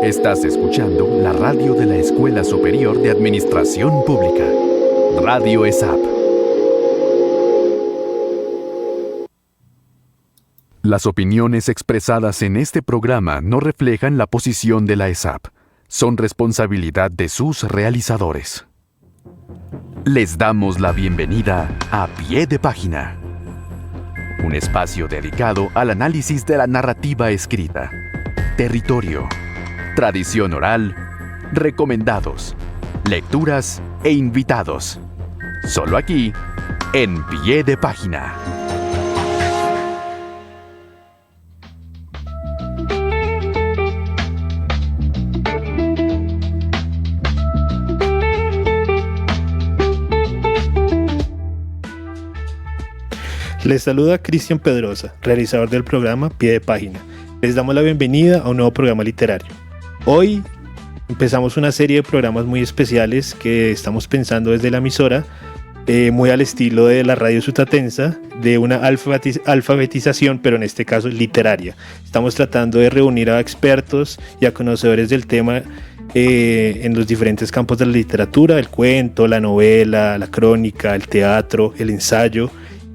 Estás escuchando la radio de la Escuela Superior de Administración Pública, Radio ESAP. Las opiniones expresadas en este programa no reflejan la posición de la ESAP. Son responsabilidad de sus realizadores. Les damos la bienvenida a Pie de Página, un espacio dedicado al análisis de la narrativa escrita, territorio, tradición oral, recomendados, lecturas e invitados. Solo aquí, en Pie de Página. Les saluda Cristian Pedrosa, realizador del programa Pie de Página. Les damos la bienvenida a un nuevo programa literario. Hoy empezamos una serie de programas muy especiales que estamos pensando desde la emisora, muy al estilo de la radio sutatensa, de una alfabetización, pero en este caso literaria. Estamos tratando de reunir a expertos y a conocedores del tema en los diferentes campos de la literatura, el cuento, la novela, la crónica, el teatro, el ensayo,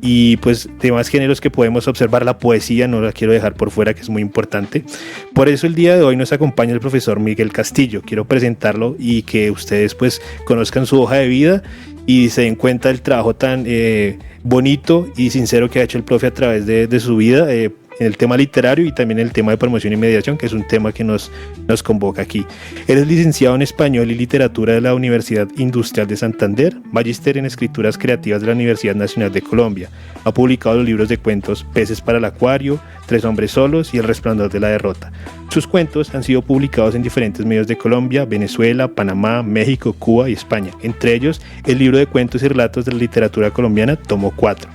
y pues demás géneros que podemos observar. La poesía no la quiero dejar por fuera, que es muy importante. Por eso el día de hoy nos acompaña el profesor Miguel Castillo. Quiero presentarlo y que ustedes pues conozcan su hoja de vida y se den cuenta del trabajo tan bonito y sincero que ha hecho el profe a través de su vida en el tema literario y también en el tema de promoción y mediación, que es un tema que nos convoca aquí. Él es licenciado en Español y Literatura de la Universidad Industrial de Santander, magíster en Escrituras Creativas de la Universidad Nacional de Colombia. Ha publicado los libros de cuentos Peces para el Acuario, Tres Hombres Solos y El Resplandor de la Derrota. Sus cuentos han sido publicados en diferentes medios de Colombia, Venezuela, Panamá, México, Cuba y España. Entre ellos, el libro de cuentos y relatos de la literatura colombiana, tomo 4.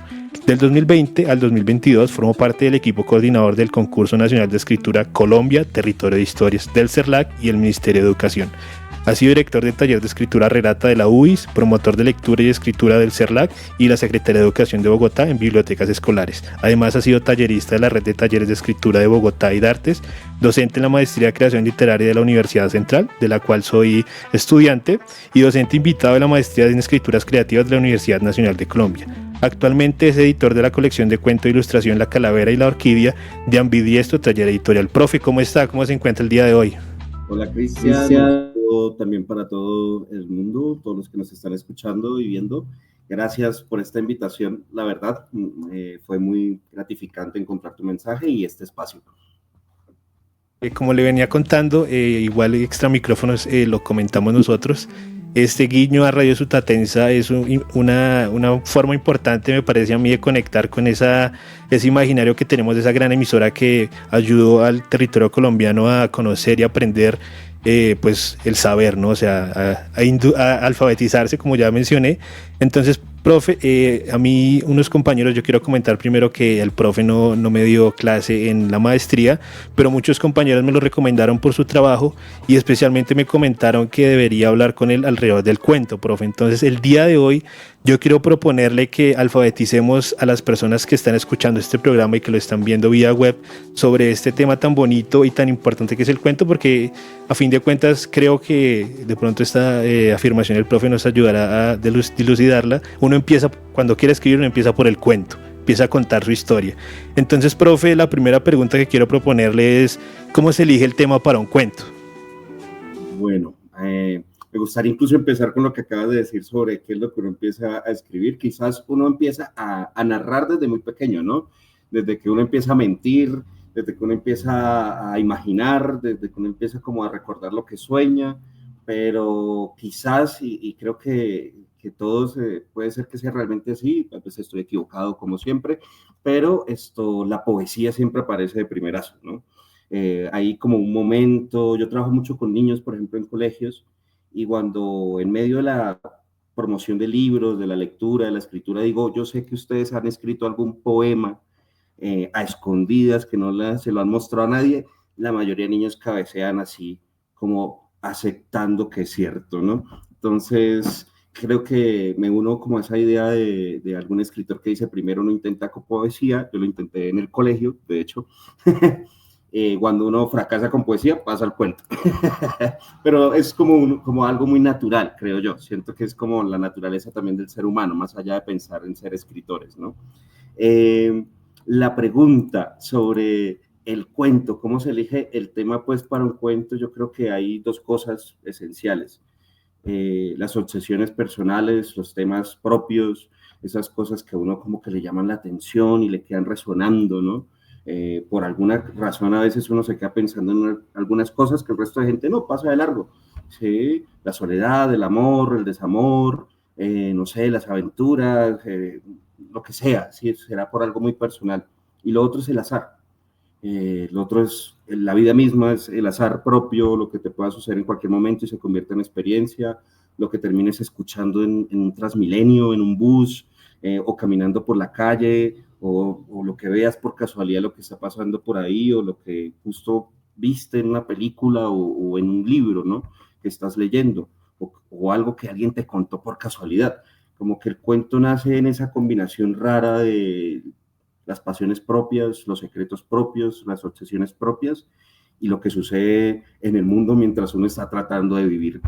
Del 2020 al 2022 formó parte del equipo coordinador del Concurso Nacional de Escritura Colombia, Territorio de Historias del CERLAC y el Ministerio de Educación. Ha sido director del Taller de Escritura Relata de la UIS, promotor de lectura y escritura del CERLAC y la Secretaría de Educación de Bogotá en bibliotecas escolares. Además ha sido tallerista de la Red de Talleres de Escritura de Bogotá y de Artes, docente en la Maestría de Creación Literaria de la Universidad Central, de la cual soy estudiante, y docente invitado de la Maestría en Escrituras Creativas de la Universidad Nacional de Colombia. Actualmente es editor de la colección de cuento e ilustración La Calavera y la Orquídea de Ambidiestro Taller Editorial. Profe, ¿cómo está? ¿Cómo se encuentra el día de hoy? Hola Cristian, también para todo el mundo, todos los que nos están escuchando y viendo. Gracias por esta invitación. La verdad, fue muy gratificante encontrar tu mensaje y este espacio. Como le venía contando, igual extra micrófonos lo comentamos nosotros. Este guiño a Radio Sutatensa es una forma importante, me parece a mí, de conectar con ese imaginario que tenemos de esa gran emisora que ayudó al territorio colombiano a conocer y aprender pues el saber, ¿no? O sea, a alfabetizarse, como ya mencioné. Entonces, profe, a mí unos compañeros, yo quiero comentar primero que el profe no me dio clase en la maestría, pero muchos compañeros me lo recomendaron por su trabajo y especialmente me comentaron que debería hablar con él alrededor del cuento, profe. Entonces, el día de hoy yo quiero proponerle que alfabeticemos a las personas que están escuchando este programa y que lo están viendo vía web sobre este tema tan bonito y tan importante que es el cuento, porque a fin de cuentas creo que de pronto esta afirmación del profe nos ayudará a dilucidarla. Uno empieza, cuando quiere escribir, uno empieza por el cuento, empieza a contar su historia. Entonces, profe, la primera pregunta que quiero proponerle es, ¿cómo se elige el tema para un cuento? Bueno, me gustaría incluso empezar con lo que acabas de decir sobre qué es lo que uno empieza a escribir. Quizás uno empieza a narrar desde muy pequeño, ¿no? Desde que uno empieza a mentir, desde que uno empieza a imaginar, desde que uno empieza como a recordar lo que sueña, pero quizás, y creo que todos, puede ser que sea realmente así, a veces estoy equivocado como siempre, pero la poesía siempre aparece de primerazo, ¿no? Hay como un momento, yo trabajo mucho con niños, por ejemplo, en colegios, y cuando en medio de la promoción de libros, de la lectura, de la escritura, digo, yo sé que ustedes han escrito algún poema a escondidas, que no se lo han mostrado a nadie, la mayoría de niños cabecean así, como aceptando que es cierto, ¿no? Entonces, creo que me uno como a esa idea de algún escritor que dice, primero uno intenta con poesía, yo lo intenté en el colegio, de hecho, Cuando uno fracasa con poesía, pasa al cuento. Pero es como algo muy natural, creo yo. Siento que es como la naturaleza también del ser humano, más allá de pensar en ser escritores, ¿no? La pregunta sobre el cuento, ¿cómo se elige el tema pues para un cuento? Yo creo que hay dos cosas esenciales. Las obsesiones personales, los temas propios, esas cosas que a uno como que le llaman la atención y le quedan resonando, ¿no? Por alguna razón a veces uno se queda pensando en algunas cosas que el resto de gente no, pasa de largo, ¿sí? La soledad, el amor, el desamor, no sé, las aventuras, lo que sea, ¿sí? Será por algo muy personal. Y lo otro es el azar. Lo otro es la vida misma, es el azar propio, lo que te pueda suceder en cualquier momento y se convierte en experiencia, lo que termines escuchando en un Transmilenio, en un bus, o caminando por la calle, o lo que veas por casualidad, lo que está pasando por ahí, o lo que justo viste en una película o en un libro, ¿no? Que estás leyendo, o algo que alguien te contó por casualidad. Como que el cuento nace en esa combinación rara de las pasiones propias, los secretos propios, las obsesiones propias y lo que sucede en el mundo mientras uno está tratando de vivir.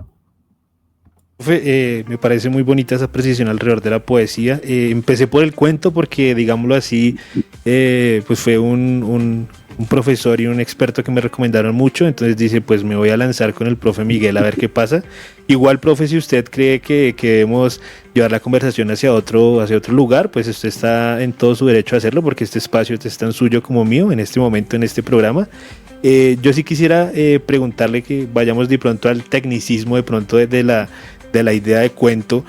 Me parece muy bonita esa precisión alrededor de la poesía. Empecé por el cuento porque, digámoslo así, pues fue un profesor y un experto que me recomendaron mucho, entonces dice, pues me voy a lanzar con el profe Miguel a ver qué pasa. Igual, profe, si usted cree que debemos llevar la conversación hacia otro lugar, pues usted está en todo su derecho a hacerlo, porque este espacio es tan suyo como mío en este momento, en este programa. Yo sí quisiera preguntarle que vayamos de pronto al tecnicismo de pronto de la idea de cuento.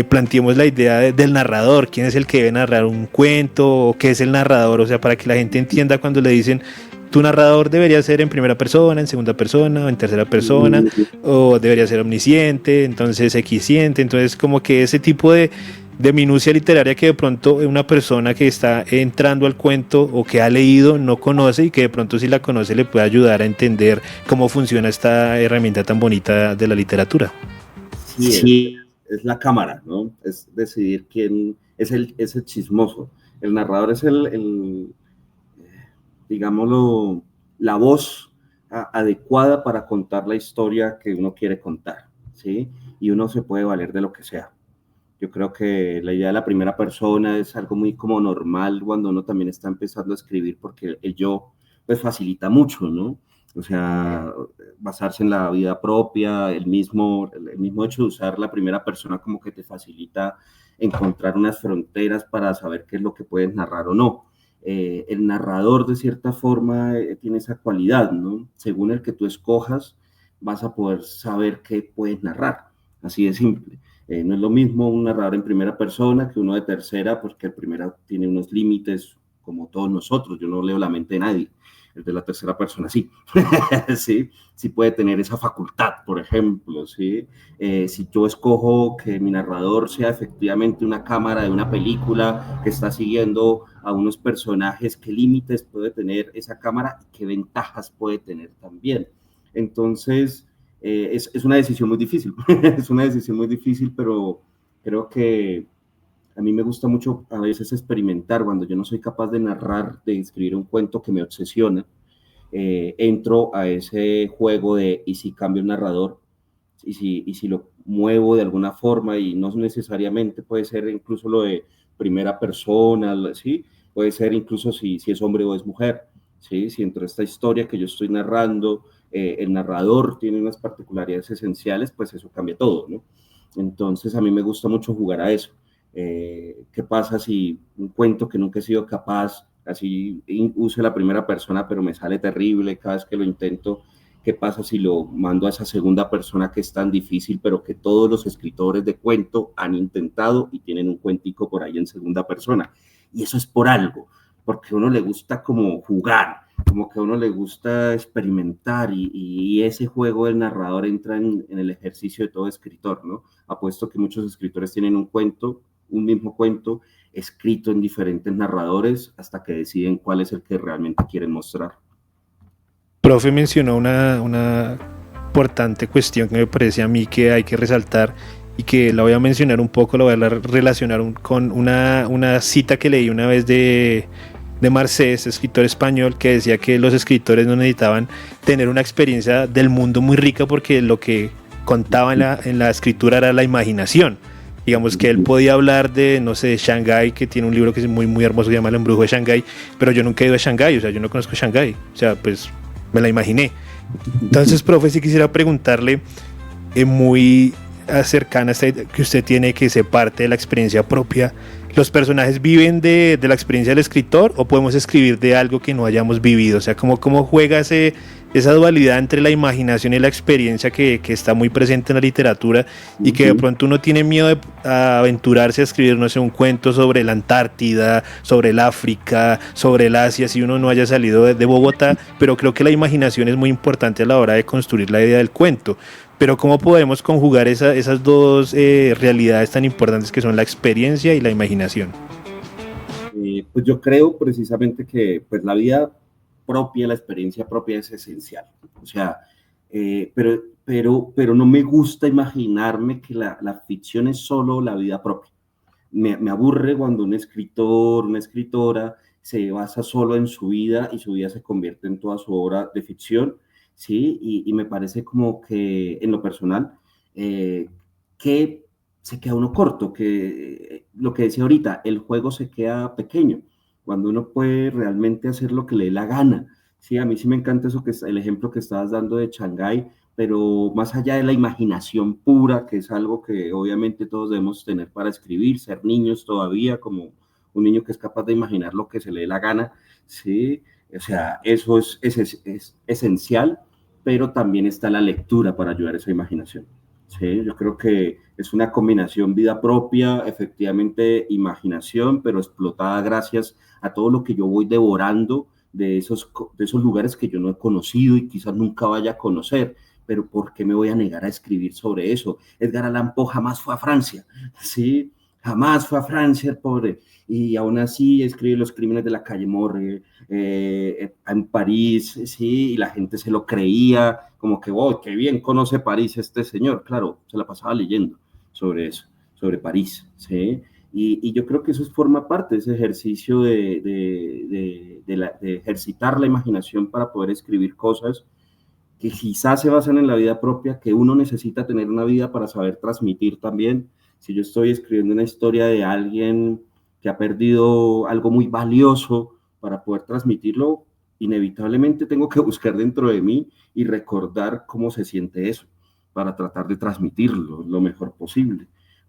Planteemos la idea del narrador, quién es el que debe narrar un cuento, o qué es el narrador, o sea, para que la gente entienda cuando le dicen tu narrador debería ser en primera persona, en segunda persona o en tercera persona, o debería ser omnisciente, entonces equisciente, entonces como que ese tipo de minucia literaria que de pronto una persona que está entrando al cuento o que ha leído no conoce, y que de pronto si la conoce le puede ayudar a entender cómo funciona esta herramienta tan bonita de la literatura. Sí. Es la cámara, ¿no? Es decidir quién es el chismoso. El narrador es digámoslo, la voz adecuada para contar la historia que uno quiere contar, ¿sí? Y uno se puede valer de lo que sea. Yo creo que la idea de la primera persona es algo muy como normal cuando uno también está empezando a escribir, porque el yo pues facilita mucho, ¿no? O sea, basarse en la vida propia, el mismo hecho de usar la primera persona como que te facilita encontrar unas fronteras para saber qué es lo que puedes narrar o no. El narrador, de cierta forma, tiene esa cualidad, ¿no? Según el que tú escojas, vas a poder saber qué puedes narrar. Así de simple. No es lo mismo un narrador en primera persona que uno de tercera, porque el primero tiene unos límites, como todos nosotros. Yo no leo la mente de nadie. El de la tercera persona sí. Sí puede tener esa facultad, por ejemplo, ¿sí? Si yo escojo que mi narrador sea efectivamente una cámara de una película que está siguiendo a unos personajes, ¿qué límites puede tener esa cámara y qué ventajas puede tener también? Entonces, es una decisión muy difícil. Es una decisión muy difícil, pero creo que a mí me gusta mucho a veces experimentar. Cuando yo no soy capaz de narrar, de escribir un cuento que me obsesiona, entro a ese juego de ¿y si cambio el narrador? ¿Y si lo muevo de alguna forma? Y no necesariamente puede ser incluso lo de primera persona, ¿sí? Puede ser incluso si es hombre o es mujer, ¿sí? Si entre esta historia que yo estoy narrando, el narrador tiene unas particularidades esenciales, pues eso cambia todo, ¿no? Entonces a mí me gusta mucho jugar a eso. ¿Qué pasa si un cuento que nunca he sido capaz, así use la primera persona, pero me sale terrible cada vez que lo intento? ¿Qué pasa si lo mando a esa segunda persona que es tan difícil, pero que todos los escritores de cuento han intentado y tienen un cuentico por ahí en segunda persona? Y eso es por algo, porque a uno le gusta como jugar, como que a uno le gusta experimentar, y ese juego del narrador entra en el ejercicio de todo escritor, ¿no? Apuesto que muchos escritores tienen un mismo cuento escrito en diferentes narradores hasta que deciden cuál es el que realmente quieren mostrar. Profe mencionó una importante cuestión que me parece a mí que hay que resaltar y que la voy a mencionar un poco, la voy a relacionar con una cita que leí una vez de de Marcés, escritor español, que decía que los escritores no necesitaban tener una experiencia del mundo muy rica porque lo que contaba en la escritura era la imaginación. Digamos que él podía hablar de, no sé, de Shanghái, que tiene un libro que es muy, muy hermoso, que se llama El embrujo de Shanghái, pero yo nunca he ido a Shanghái, o sea, yo no conozco Shanghái, o sea, pues me la imaginé. Entonces, profe, sí quisiera preguntarle, muy cercana a esta idea que usted tiene, que se parte de la experiencia propia, ¿los personajes viven de la experiencia del escritor o podemos escribir de algo que no hayamos vivido? O sea, ¿cómo juega esa dualidad entre la imaginación y la experiencia que está muy presente en la literatura y que de pronto uno tiene miedo de aventurarse a escribir, no sé, un cuento sobre la Antártida, sobre el África, sobre el Asia, si uno no haya salido de Bogotá, pero creo que la imaginación es muy importante a la hora de construir la idea del cuento? Pero ¿cómo podemos conjugar esas dos realidades tan importantes que son la experiencia y la imaginación? Pues yo creo precisamente que pues la vida propia, la experiencia propia es esencial. O sea, pero no me gusta imaginarme que la ficción es solo la vida propia. Me aburre cuando un escritor, una escritora se basa solo en su vida y su vida se convierte en toda su obra de ficción, ¿sí? Y me parece como que en lo personal, que se queda uno corto, que lo que decía ahorita, el juego se queda pequeño, cuando uno puede realmente hacer lo que le dé la gana. Sí, a mí sí me encanta eso, que es el ejemplo que estabas dando de Shanghái, pero más allá de la imaginación pura, que es algo que obviamente todos debemos tener para escribir, ser niños todavía, como un niño que es capaz de imaginar lo que se le dé la gana, ¿sí? O sea, eso es esencial, pero también está la lectura para ayudar a esa imaginación. Sí, yo creo que es una combinación vida propia, efectivamente imaginación, pero explotada gracias a todo lo que yo voy devorando de esos lugares que yo no he conocido y quizás nunca vaya a conocer. Pero ¿por qué me voy a negar a escribir sobre eso? Edgar Allan Poe jamás fue a Francia, ¿sí? Jamás fue a Francia el pobre. Y aún así escribe Los crímenes de la calle Morgue, en París, sí, y la gente se lo creía, como que, wow, qué bien conoce París este señor. Claro, se la pasaba leyendo sobre eso, sobre París, ¿sí? Y yo creo que eso forma parte de ese ejercicio de ejercitar la imaginación para poder escribir cosas que quizás se basan en la vida propia, que uno necesita tener una vida para saber transmitir también. Si yo estoy escribiendo una historia de alguien que ha perdido algo muy valioso, para poder transmitirlo, inevitablemente tengo que buscar dentro de mí y recordar cómo se siente eso, para tratar de transmitirlo lo mejor posible.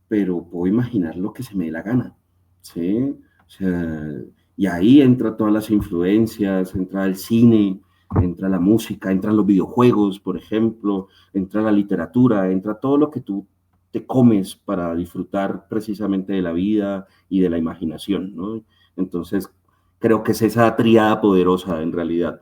Pero puedo imaginar lo que se me dé la gana, ¿sí? O sea, y ahí entra todas las influencias, entra el cine, entra la música, entran los videojuegos, por ejemplo, entra la literatura, entra todo lo que tú te comes para disfrutar precisamente de la vida y de la imaginación, ¿no? Entonces, creo que es esa tríada poderosa en realidad.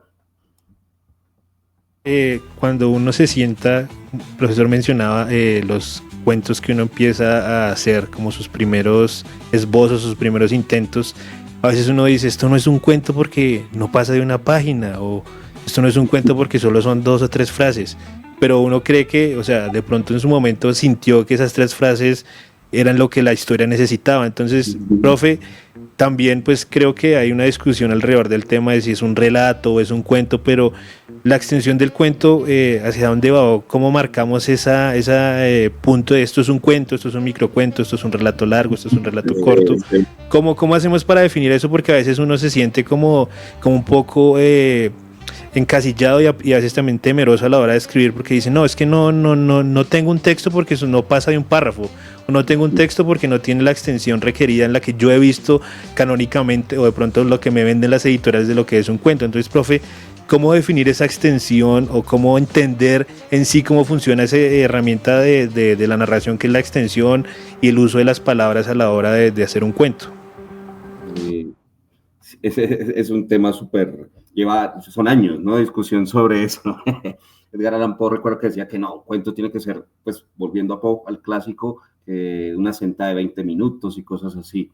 Cuando uno se sienta, el profesor mencionaba los cuentos que uno empieza a hacer como sus primeros esbozos, sus primeros intentos. A veces uno dice, esto no es un cuento porque no pasa de una página, o esto no es un cuento porque solo son 2 o 3 frases, pero uno cree que, o sea, de pronto en su momento sintió que esas 3 frases eran lo que la historia necesitaba. Entonces, profe, también pues creo que hay una discusión alrededor del tema de si es un relato o es un cuento, pero la extensión del cuento, hacia dónde va, o cómo marcamos ese punto de esto es un cuento, esto es un microcuento, esto es un relato largo, esto es un relato corto. ¿Cómo hacemos para definir eso? Porque a veces uno se siente como un poco encasillado y a veces también temeroso a la hora de escribir, porque dice, no, es que no tengo un texto porque eso no pasa de un párrafo, o no tengo un texto porque no tiene la extensión requerida en la que yo he visto canónicamente, o de pronto lo que me venden las editoriales de lo que es un cuento. Entonces, profe, ¿cómo definir esa extensión o cómo entender en sí cómo funciona esa herramienta de la narración, que es la extensión y el uso de las palabras a la hora de hacer un cuento? Es un tema súper, son años, ¿no? Discusión sobre eso. Edgar Allan Poe, recuerdo que decía que no, un cuento tiene que ser, pues volviendo a Poe, al clásico, una sentada de 20 minutos y cosas así.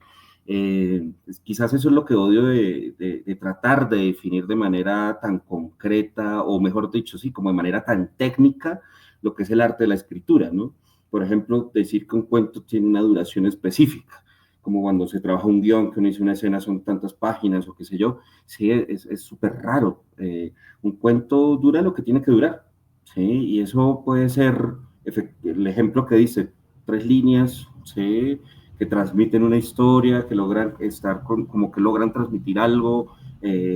Quizás eso es lo que odio de tratar de definir de manera tan concreta, o mejor dicho, sí, como de manera tan técnica, lo que es el arte de la escritura, ¿no? Por ejemplo, decir que un cuento tiene una duración específica. como cuando se trabaja un guión, que uno dice una escena son tantas páginas o qué sé yo. Sí, es súper raro. Un cuento dura lo que tiene que durar, ¿sí? Y eso puede ser el ejemplo que dice, 3 líneas, ¿sí? Que transmiten una historia, que logran estar como que logran transmitir algo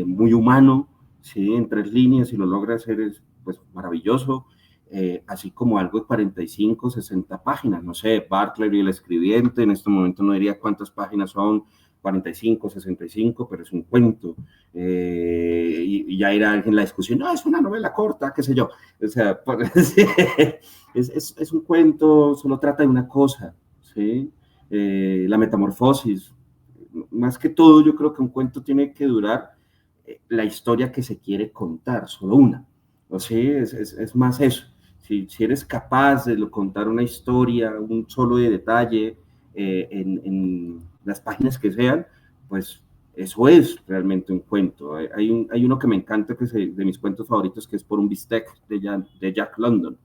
muy humano, ¿sí? En 3 líneas, y lo logra hacer es pues maravilloso. Así como algo de 45, 60 páginas, no sé, Barclay y el escribiente, en este momento no diría cuántas páginas son, 45, 65, pero es un cuento. Y ya irá en la discusión, no, es una novela corta, qué sé yo. O sea, es un cuento, solo trata de una cosa, ¿sí? La metamorfosis. Más que todo, yo creo que un cuento tiene que durar la historia que se quiere contar, solo una. O sea, es más eso. Si eres capaz de contar una historia, un solo de detalle en las páginas que sean, pues eso es realmente un cuento. Hay uno que me encanta, que es de mis cuentos favoritos, que es Por un bistec de Jack London.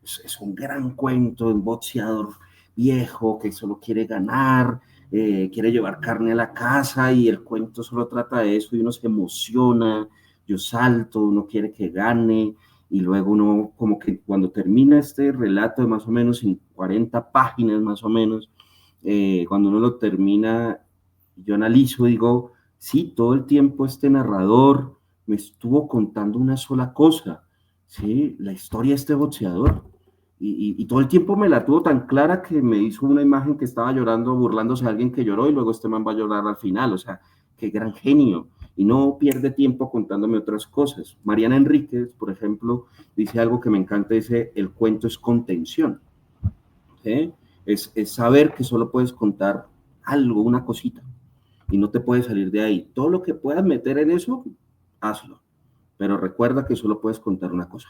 Es un gran cuento, un boxeador viejo que solo quiere ganar, quiere llevar carne a la casa, y el cuento solo trata de eso, y uno se emociona, yo salto, uno quiere que gane, y luego uno como que cuando termina este relato de más o menos en 40 páginas más o menos, cuando uno lo termina, yo analizo, digo, sí, todo el tiempo este narrador me estuvo contando una sola cosa, ¿sí? La historia de este boxeador. Y todo el tiempo me la tuvo tan clara que me hizo una imagen que estaba llorando, burlándose de alguien que lloró, y luego este man va a llorar al final. O sea, qué gran genio. Y no pierde tiempo contándome otras cosas. Mariana Enríquez, por ejemplo, dice algo que me encanta, dice, el cuento es contención. ¿Sí? Es saber que solo puedes contar algo, una cosita, y no te puedes salir de ahí. Todo lo que puedas meter en eso, hazlo. Pero recuerda que solo puedes contar una cosa.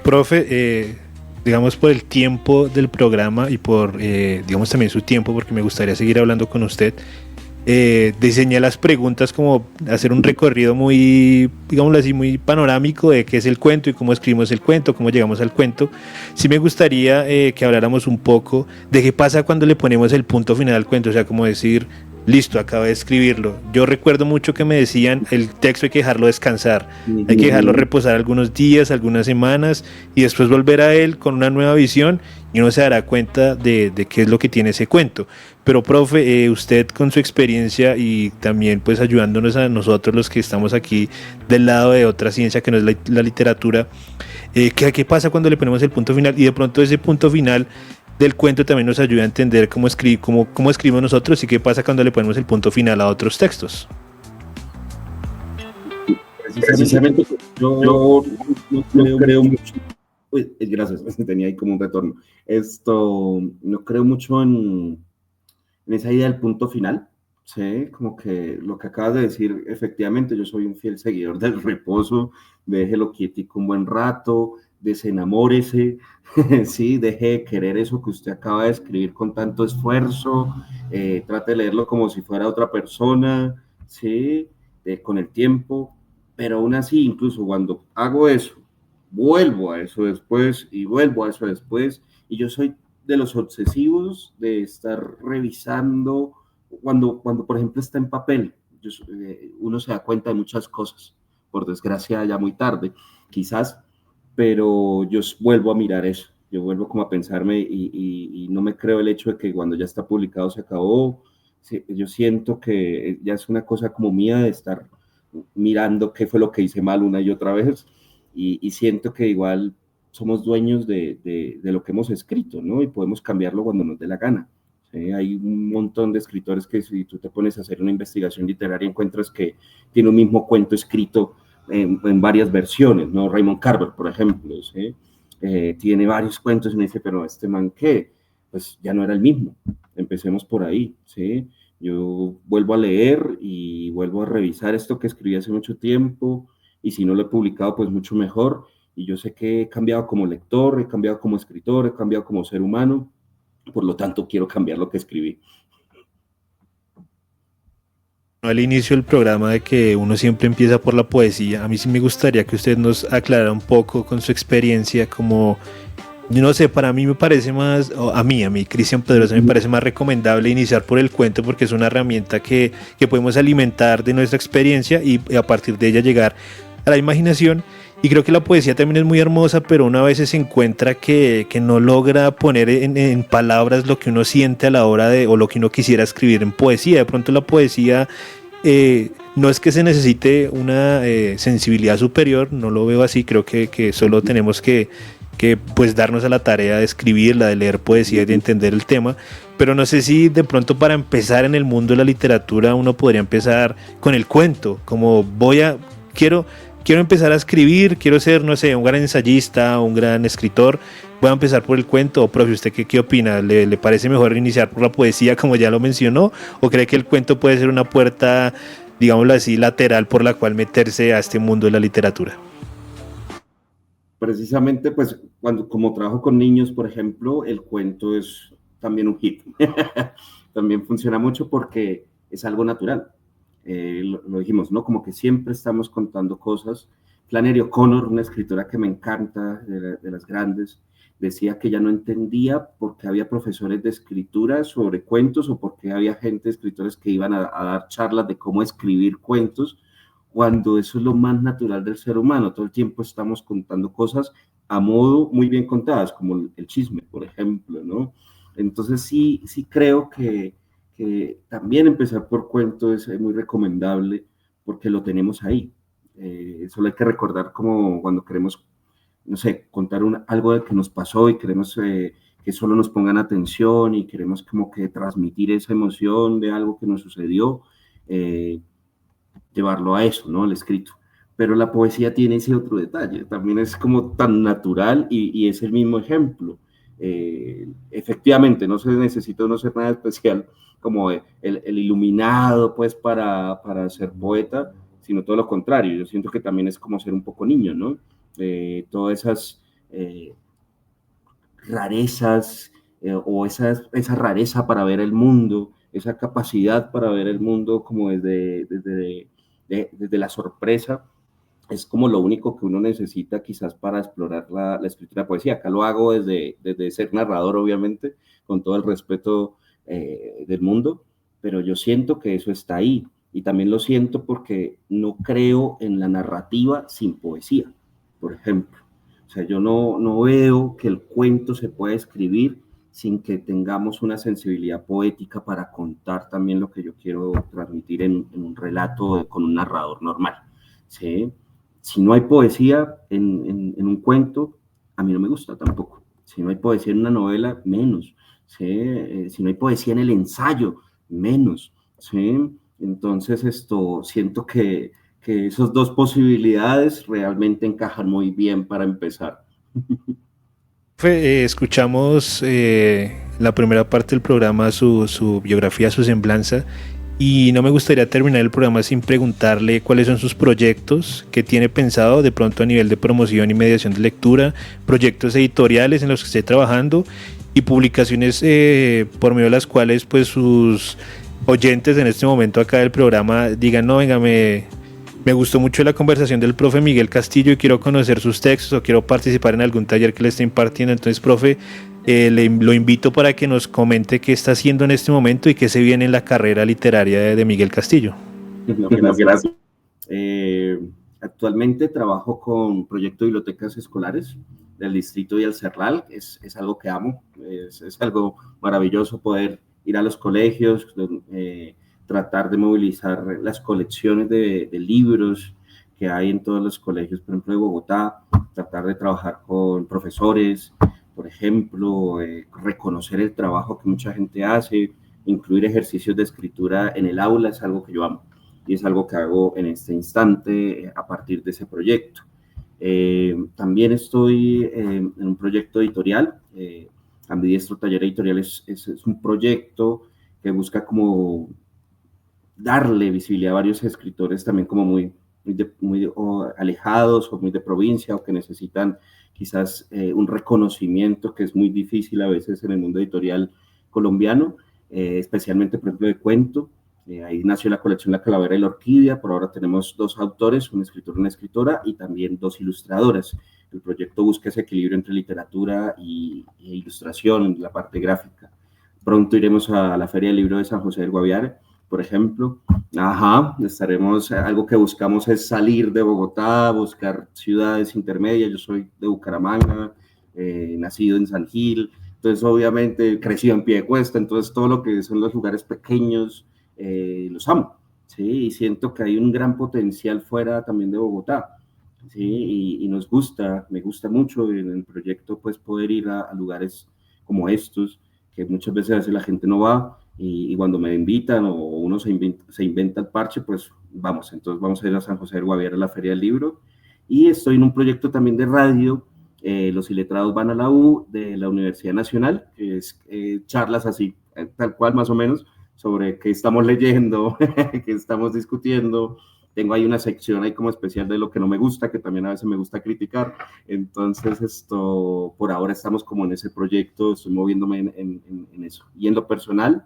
Profe, digamos por el tiempo del programa y por, digamos también su tiempo, porque me gustaría seguir hablando con usted, diseñé las preguntas como hacer un recorrido muy, digámoslo así, muy panorámico de qué es el cuento y cómo escribimos el cuento, cómo llegamos al cuento. Sí me gustaría que habláramos un poco de qué pasa cuando le ponemos el punto final al cuento, o sea, como decir, listo, acabo de escribirlo. Yo recuerdo mucho que me decían, el texto hay que dejarlo descansar, hay que dejarlo reposar algunos días, algunas semanas, y después volver a él con una nueva visión, y uno se dará cuenta de qué es lo que tiene ese cuento. Pero profe, usted con su experiencia y también pues ayudándonos a nosotros los que estamos aquí del lado de otra ciencia que no es la literatura, ¿qué pasa cuando le ponemos el punto final? Y de pronto ese punto final del cuento también nos ayuda a entender cómo escribimos nosotros, y qué pasa cuando le ponemos el punto final a otros textos. Precisamente yo no creo mucho. Uy, gracias, tenía ahí como un retorno. No creo mucho en esa idea del punto final, ¿sí? Como que lo que acabas de decir, efectivamente, yo soy un fiel seguidor del reposo, déjelo quietico un buen rato, desenamórese, sí, deje de querer eso que usted acaba de escribir con tanto esfuerzo, trate de leerlo como si fuera otra persona, sí, con el tiempo, pero aún así, incluso cuando hago eso, vuelvo a eso después y vuelvo a eso después, y yo soy de los obsesivos de estar revisando cuando por ejemplo está en papel. Uno se da cuenta de muchas cosas, por desgracia ya muy tarde, quizás, pero yo vuelvo a mirar eso, yo vuelvo como a pensarme, y no me creo el hecho de que cuando ya está publicado se acabó. Sí, yo siento que ya es una cosa como mía de estar mirando qué fue lo que hice mal una y otra vez, y siento que igual somos dueños de lo que hemos escrito, ¿no? Y podemos cambiarlo cuando nos dé la gana. ¿Sí? Hay un montón de escritores que, si tú te pones a hacer una investigación literaria, encuentras que tiene un mismo cuento escrito en varias versiones, ¿no? Raymond Carver, por ejemplo, ¿sí? Tiene varios cuentos, y me dice, pero este man, ¿qué? Pues ya no era el mismo. Empecemos por ahí, ¿sí? Yo vuelvo a leer y vuelvo a revisar esto que escribí hace mucho tiempo, y si no lo he publicado, pues mucho mejor. Y yo sé que he cambiado como lector, he cambiado como escritor, he cambiado como ser humano, por lo tanto quiero cambiar lo que escribí. Al inicio del programa, de que uno siempre empieza por la poesía, a mí sí me gustaría que usted nos aclarara un poco con su experiencia como Yo no sé, para mí me parece más, a mí, Cristian Pedrosa, me parece más recomendable iniciar por el cuento porque es una herramienta que podemos alimentar de nuestra experiencia y a partir de ella llegar a la imaginación. Y creo que la poesía también es muy hermosa, pero una vez se encuentra que no logra poner en palabras lo que uno siente a la hora de, o lo que uno quisiera escribir en poesía. De pronto la poesía no es que se necesite una sensibilidad superior, no lo veo así, creo que solo tenemos que pues darnos a la tarea de escribirla, de leer poesía y de entender el tema, pero no sé si de pronto para empezar en el mundo de la literatura uno podría empezar con el cuento, como quiero empezar a escribir, quiero ser, no sé, un gran ensayista, un gran escritor, voy a empezar por el cuento. O profe, ¿usted qué opina? ¿Le parece mejor iniciar por la poesía como ya lo mencionó? ¿O cree que el cuento puede ser una puerta, digámoslo así, lateral por la cual meterse a este mundo de la literatura? Precisamente, pues, como trabajo con niños, por ejemplo, el cuento es también un hit. También funciona mucho porque es algo natural. Lo dijimos, ¿no? Como que siempre estamos contando cosas. Flannery O'Connor, una escritora que me encanta, de las grandes, decía que ya no entendía por qué había profesores de escritura sobre cuentos o por qué había escritores que iban a dar charlas de cómo escribir cuentos, cuando eso es lo más natural del ser humano. Todo el tiempo estamos contando cosas a modo muy bien contadas, como el chisme, por ejemplo, ¿no? Entonces sí creo que también empezar por cuento es muy recomendable porque lo tenemos ahí. Solo hay que recordar como cuando queremos, no sé, contar algo que nos pasó y queremos que solo nos pongan atención y queremos como que transmitir esa emoción de algo que nos sucedió, llevarlo a eso, ¿no? Al escrito. Pero la poesía tiene ese otro detalle, también es como tan natural y es el mismo ejemplo. Efectivamente, no se necesita uno ser nada especial como el iluminado, pues, para ser poeta, sino todo lo contrario. Yo siento que también es como ser un poco niño, ¿no? Todas esas rarezas o esa rareza para ver el mundo, esa capacidad para ver el mundo como desde la sorpresa, es como lo único que uno necesita quizás para explorar la escritura de poesía. Acá lo hago desde ser narrador, obviamente, con todo el respeto del mundo, pero yo siento que eso está ahí. Y también lo siento porque no creo en la narrativa sin poesía, por ejemplo. O sea, yo no veo que el cuento se pueda escribir sin que tengamos una sensibilidad poética para contar también lo que yo quiero transmitir en un relato con un narrador normal, ¿sí? Si no hay poesía en un cuento, a mí no me gusta tampoco. Si no hay poesía en una novela, menos. ¿Sí? Si no hay poesía en el ensayo, menos. ¿Sí? Entonces, siento que esas dos posibilidades realmente encajan muy bien para empezar. Escuchamos la primera parte del programa, su biografía, su semblanza, y no me gustaría terminar el programa sin preguntarle cuáles son sus proyectos que tiene pensado de pronto a nivel de promoción y mediación de lectura, proyectos editoriales en los que esté trabajando y publicaciones por medio de las cuales pues sus oyentes en este momento acá del programa digan, no, venga, me gustó mucho la conversación del profe Miguel Castillo y quiero conocer sus textos o quiero participar en algún taller que le esté impartiendo. Entonces, profe, lo invito para que nos comente qué está haciendo en este momento y qué se viene en la carrera literaria de Miguel Castillo. No, gracias. Actualmente trabajo con Proyecto Bibliotecas Escolares del Distrito y el Serral. Es algo que amo, es algo maravilloso poder ir a los colegios, tratar de movilizar las colecciones de libros que hay en todos los colegios, por ejemplo, de Bogotá, tratar de trabajar con profesores, por ejemplo, reconocer el trabajo que mucha gente hace, incluir ejercicios de escritura en el aula, es algo que yo amo y es algo que hago en este instante a partir de ese proyecto. También estoy en un proyecto editorial, Ambidiestro Taller Editorial es un proyecto que busca como darle visibilidad a varios escritores también como muy alejados o muy de provincia o que necesitan quizás un reconocimiento que es muy difícil a veces en el mundo editorial colombiano, especialmente por ejemplo de cuento. Ahí nació la colección La Calavera y la Orquídea. Por ahora tenemos 2 autores, un escritor y una escritora, y también 2 ilustradoras. El proyecto busca ese equilibrio entre literatura e ilustración, la parte gráfica. Pronto iremos a la Feria del Libro de San José del Guaviare, por ejemplo. Algo que buscamos es salir de Bogotá, buscar ciudades intermedias. Yo soy de Bucaramanga, nacido en San Gil, entonces obviamente crecido en Piedecuesta, entonces todo lo que son los lugares pequeños los amo, ¿sí? Y siento que hay un gran potencial fuera también de Bogotá, ¿sí? Y me gusta mucho en el proyecto pues poder ir a lugares como estos, que muchas veces a veces la gente no va, y cuando me invitan o uno se inventa el parche, pues vamos. Entonces vamos a ir a San José del Guaviare a la Feria del Libro, y estoy en un proyecto también de radio. Los iletrados van a la U de la Universidad Nacional, que es charlas así, tal cual más o menos, sobre qué estamos leyendo, qué estamos discutiendo. Tengo ahí una sección ahí como especial de lo que no me gusta, que también a veces me gusta criticar. Entonces, por ahora estamos como en ese proyecto, estoy moviéndome en eso. Y en lo personal,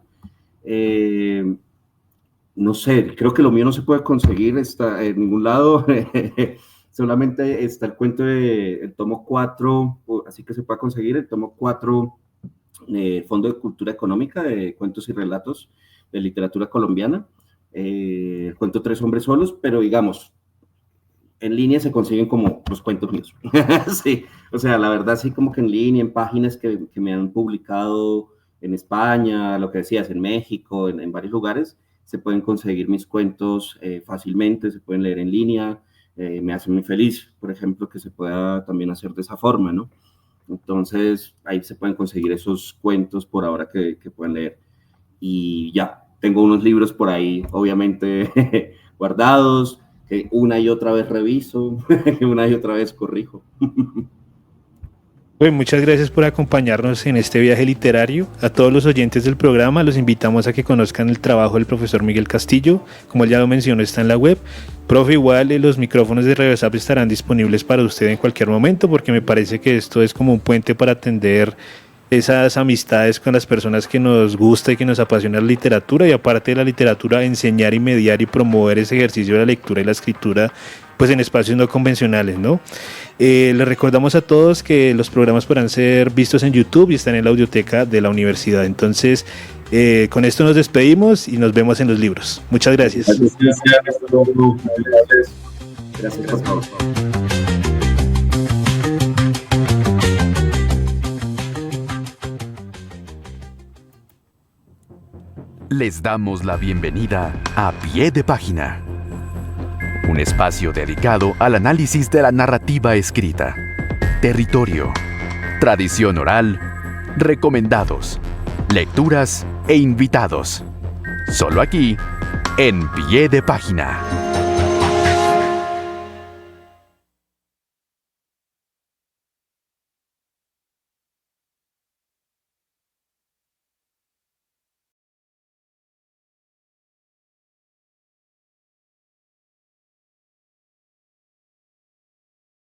no sé, creo que lo mío no se puede conseguir en ningún lado. Solamente está el cuento del tomo 4, así que se puede conseguir el tomo 4, Fondo de Cultura Económica, de cuentos y relatos de literatura colombiana. El cuento Tres hombres solos, pero digamos, en línea se consiguen como los cuentos míos. Sí, o sea, la verdad sí, como que en línea, en páginas que me han publicado en España, lo que decías, en México, en varios lugares, se pueden conseguir mis cuentos fácilmente, se pueden leer en línea. Me hace muy feliz, por ejemplo, que se pueda también hacer de esa forma, ¿no? Entonces, ahí se pueden conseguir esos cuentos por ahora que pueden leer. Y ya, tengo unos libros por ahí, obviamente, guardados, que una y otra vez reviso, que una y otra vez corrijo. Bueno, muchas gracias por acompañarnos en este viaje literario. A todos los oyentes del programa los invitamos a que conozcan el trabajo del profesor Miguel Castillo. Como él ya lo mencionó, está en la web. Profe, igual los micrófonos de Radio ESAP estarán disponibles para usted en cualquier momento, porque me parece que esto es como un puente para atender esas amistades con las personas que nos gusta y que nos apasiona la literatura, y aparte de la literatura, enseñar y mediar y promover ese ejercicio de la lectura y la escritura pues en espacios no convencionales, ¿no? Les recordamos a todos que los programas podrán ser vistos en YouTube y están en la audioteca de la universidad. Entonces, con esto nos despedimos y nos vemos en los libros. Muchas gracias. Gracias por todo. Les damos la bienvenida a Pie de Página, un espacio dedicado al análisis de la narrativa escrita, territorio, tradición oral, recomendados, lecturas e invitados. Solo aquí, en Pie de Página.